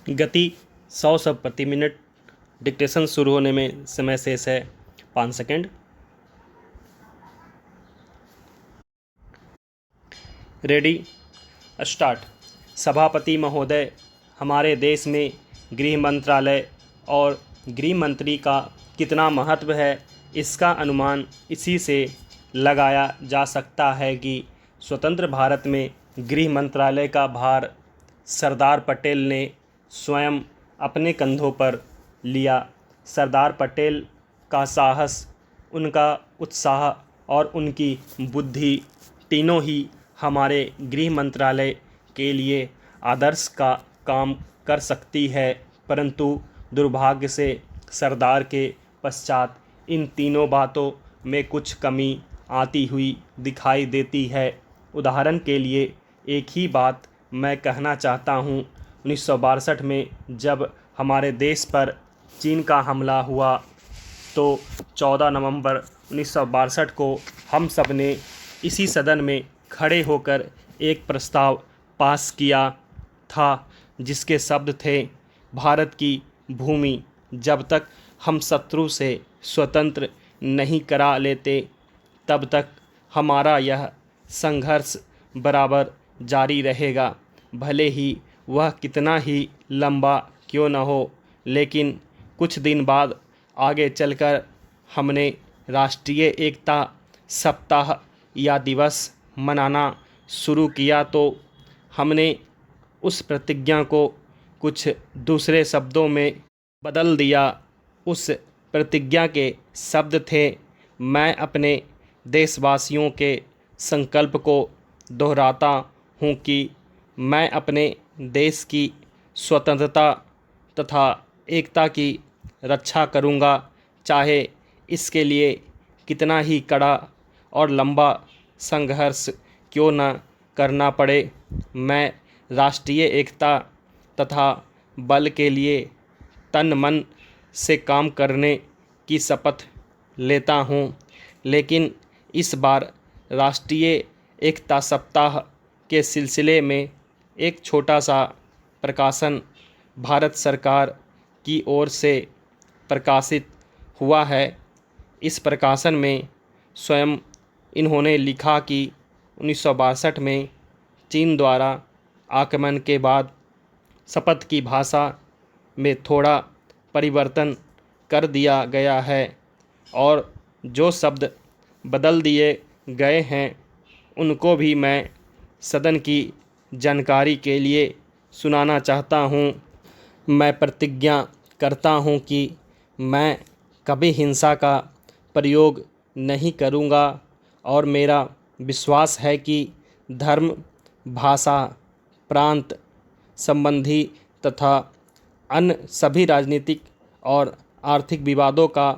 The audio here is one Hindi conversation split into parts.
गति 100 शब्द प्रति मिनट। डिक्टेशन शुरू होने में समय शेष है 5 सेकंड। Ready, start. सभापति महोदय, हमारे देश में गृह मंत्रालय और गृह मंत्री का कितना महत्व है, इसका अनुमान इसी से लगाया जा सकता है कि स्वतंत्र भारत में गृह मंत्रालय का भार सरदार पटेल ने स्वयं अपने कंधों पर लिया। सरदार पटेल का साहस, उनका उत्साह और उनकी बुद्धि तीनों ही हमारे गृह मंत्रालय के लिए आदर्श का काम कर सकती है, परंतु दुर्भाग्य से सरदार के पश्चात इन तीनों बातों में कुछ कमी आती हुई दिखाई देती है। उदाहरण के लिए एक ही बात मैं कहना चाहता हूँ। 1962 में जब हमारे देश पर चीन का हमला हुआ तो 14 नवंबर 1962 को हम सब ने इसी सदन में खड़े होकर एक प्रस्ताव पास किया था जिसके शब्द थे, भारत की भूमि जब तक हम शत्रु से स्वतंत्र नहीं करा लेते तब तक हमारा यह संघर्ष बराबर जारी रहेगा, भले ही वह कितना ही लंबा क्यों न हो। लेकिन कुछ दिन बाद आगे चलकर हमने राष्ट्रीय एकता सप्ताह या दिवस मनाना शुरू किया तो हमने उस प्रतिज्ञा को कुछ दूसरे शब्दों में बदल दिया। उस प्रतिज्ञा के शब्द थे, मैं अपने देशवासियों के संकल्प को दोहराता हूँ कि मैं अपने देश की स्वतंत्रता तथा एकता की रक्षा करूँगा, चाहे इसके लिए कितना ही कड़ा और लंबा संघर्ष क्यों न करना पड़े। मैं राष्ट्रीय एकता तथा बल के लिए तन मन से काम करने की शपथ लेता हूँ। लेकिन इस बार राष्ट्रीय एकता सप्ताह के सिलसिले में एक छोटा सा प्रकाशन भारत सरकार की ओर से प्रकाशित हुआ है। इस प्रकाशन में स्वयं इन्होंने लिखा कि 1962 में चीन द्वारा आक्रमण के बाद शपथ की भाषा में थोड़ा परिवर्तन कर दिया गया है और जो शब्द बदल दिए गए हैं उनको भी मैं सदन की जानकारी के लिए सुनाना चाहता हूँ। मैं प्रतिज्ञा करता हूँ कि मैं कभी हिंसा का प्रयोग नहीं करूँगा और मेरा विश्वास है कि धर्म, भाषा, प्रांत संबंधी तथा अन्य सभी राजनीतिक और आर्थिक विवादों का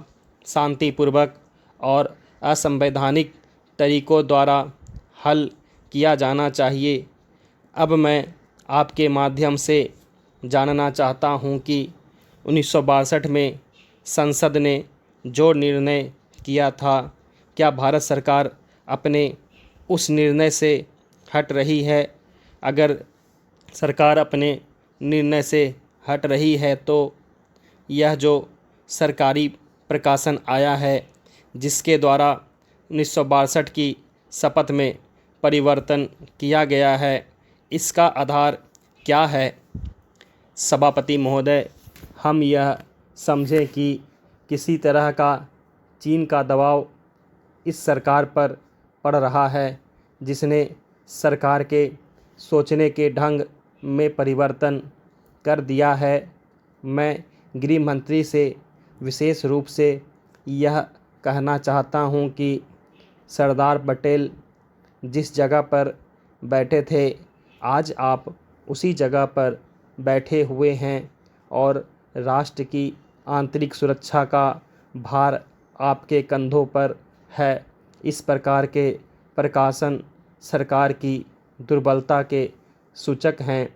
शांतिपूर्वक और असंवैधानिक तरीकों द्वारा हल किया जाना चाहिए। अब मैं आपके माध्यम से जानना चाहता हूं कि 1962 में संसद ने जो निर्णय किया था, क्या भारत सरकार अपने उस निर्णय से हट रही है? अगर सरकार अपने निर्णय से हट रही है तो यह जो सरकारी प्रकाशन आया है जिसके द्वारा 1962 की शपथ में परिवर्तन किया गया है, इसका आधार क्या है? सभापति महोदय, हम यह समझें कि किसी तरह का चीन का दबाव इस सरकार पर पड़ रहा है जिसने सरकार के सोचने के ढंग में परिवर्तन कर दिया है। मैं गृह मंत्री से विशेष रूप से यह कहना चाहता हूं कि सरदार पटेल जिस जगह पर बैठे थे, आज आप उसी जगह पर बैठे हुए हैं और राष्ट्र की आंतरिक सुरक्षा का भार आपके कंधों पर है। इस प्रकार के प्रकाशन सरकार की दुर्बलता के सूचक हैं।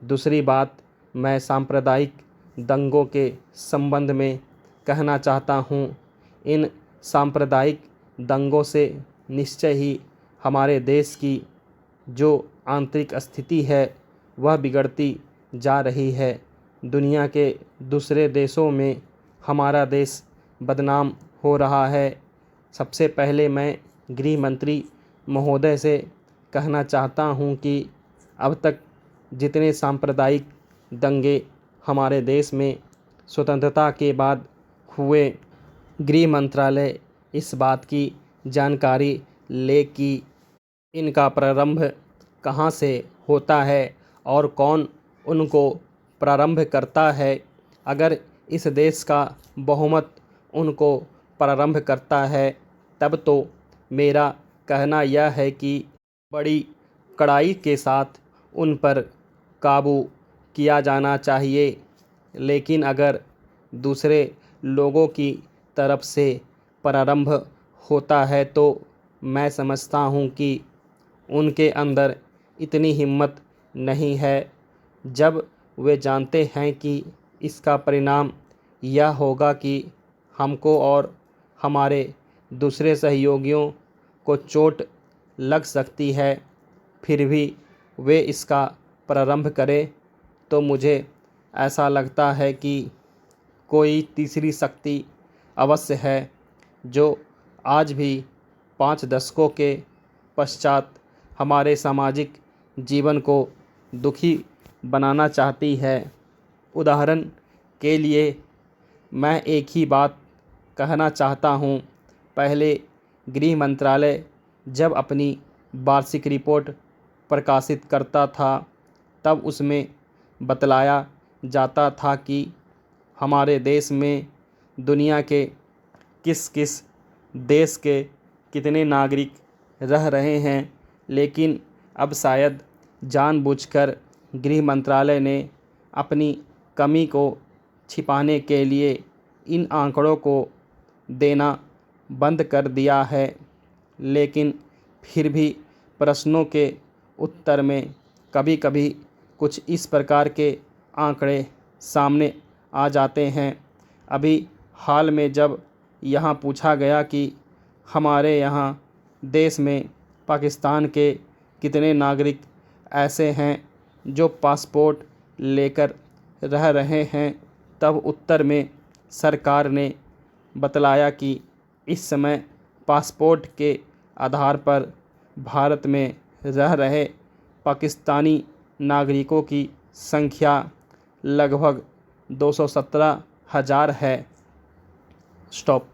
दूसरी बात, मैं सांप्रदायिक दंगों के संबंध में कहना चाहता हूँ। इन सांप्रदायिक दंगों से निश्चय ही हमारे देश की जो आंतरिक स्थिति है वह बिगड़ती जा रही है। दुनिया के दूसरे देशों में हमारा देश बदनाम हो रहा है। सबसे पहले मैं गृह मंत्री महोदय से कहना चाहता हूं कि अब तक जितने सांप्रदायिक दंगे हमारे देश में स्वतंत्रता के बाद हुए, गृह मंत्रालय इस बात की जानकारी ले कि इनका प्रारंभ कहां से होता है और कौन उनको प्रारंभ करता है। अगर इस देश का बहुमत उनको प्रारंभ करता है तब तो मेरा कहना यह है कि बड़ी कड़ाई के साथ उन पर काबू किया जाना चाहिए। लेकिन अगर दूसरे लोगों की तरफ से प्रारंभ होता है तो मैं समझता हूँ कि उनके अंदर इतनी हिम्मत नहीं है। जब वे जानते हैं कि इसका परिणाम यह होगा कि हमको और हमारे दूसरे सहयोगियों को चोट लग सकती है, फिर भी वे इसका प्रारंभ करें, तो मुझे ऐसा लगता है कि कोई तीसरी शक्ति अवश्य है जो आज भी 5 दशकों के पश्चात हमारे सामाजिक जीवन को दुखी बनाना चाहती है। उदाहरण के लिए मैं एक ही बात कहना चाहता हूँ। पहले गृह मंत्रालय जब अपनी वार्षिक रिपोर्ट प्रकाशित करता था तब उसमें बतलाया जाता था कि हमारे देश में दुनिया के किस किस देश के कितने नागरिक रह रहे हैं। लेकिन अब शायद जानबूझकर गृह मंत्रालय ने अपनी कमी को छिपाने के लिए इन आंकड़ों को देना बंद कर दिया है। लेकिन फिर भी प्रश्नों के उत्तर में कभी कभी कुछ इस प्रकार के आंकड़े सामने आ जाते हैं। अभी हाल में जब यहाँ पूछा गया कि हमारे यहाँ देश में पाकिस्तान के कितने नागरिक ऐसे हैं जो पासपोर्ट लेकर रह रहे हैं, तब उत्तर में सरकार ने बतलाया कि इस समय पासपोर्ट के आधार पर भारत में रह रहे पाकिस्तानी नागरिकों की संख्या लगभग 217,000 है। स्टॉप।